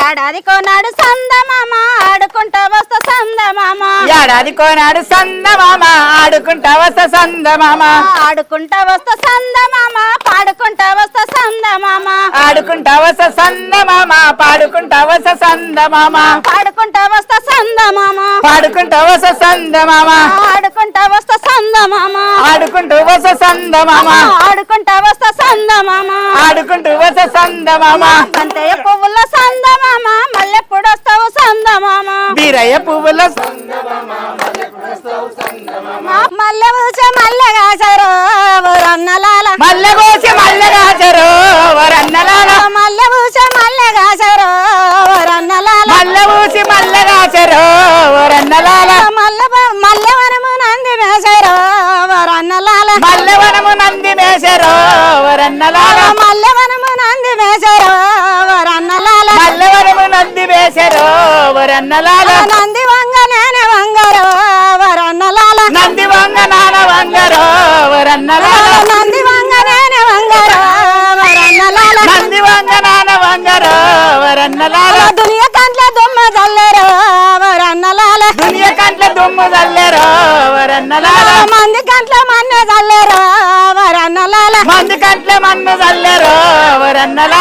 ఏడాది కోనాడు సందమామ ఆడుకుంటా వస్తా సందమామ ఏడాది కోనాడు సందమామ ఆడుకుంటా వస్తా సందమామ ఆడుకుంటా వస్తా సందమామ పాడుకుంటా వస్తా సందమామ ఆడుకుంటా వస్తా సందమామ పాడుకుంటా వస్తా సందమామ పాడుకుంటా వస్తా సందమామ పాడుకుంటా వస్తా సందమామ ఆడుకుంటా వస్తా సందమామ ఆడుకుంటూ వస్తా సందమామ ఆడుకుంటా వస్తా సందమామ ఆడుకుంటూ వస్తా సందమామ బంతయ్య పువ్వుల సందమామ మల్లెప్పుడు వస్తావు సందమామ బీరయ్య పువ్వుల మల్లె పూసే మల్లె కాసరు రన్నలాల మల్లె కోసి మల్లె కాచరు వరన్నలాల మల్లె పూసే మల్లె కాసరు రన్నలాల మల్లె ఊసి మల్లె కాచరు వరన్నలాల మల్లెవనము నంది వేసరు రన్నలాల మల్లెవనము నంది మేసరు వరన్నలాల మల్లెవనము నంది వేసరు రన్నలాల మల్లెవనము నంది మేసరు వరన్నలాల నంది వంగ నేనే వంగరు రన్నలాల నంది వంగ నాన వంగరు వరన్నలాల నంది వంగ నేనే వంగరు రన్నలాల నంది వంగ నాన వంగరు వరన్నలాల దునియా కంట్ల దుమ్మ జల్లరు రన్నలాల దునియ కంట్ల దుమ్ము చల్లరు వరన్నలాల మంది కంట్ల మన్నె జల్లరు రన్నలాల మంది కంట్ల మన్ను చల్లరు వరన్నలాల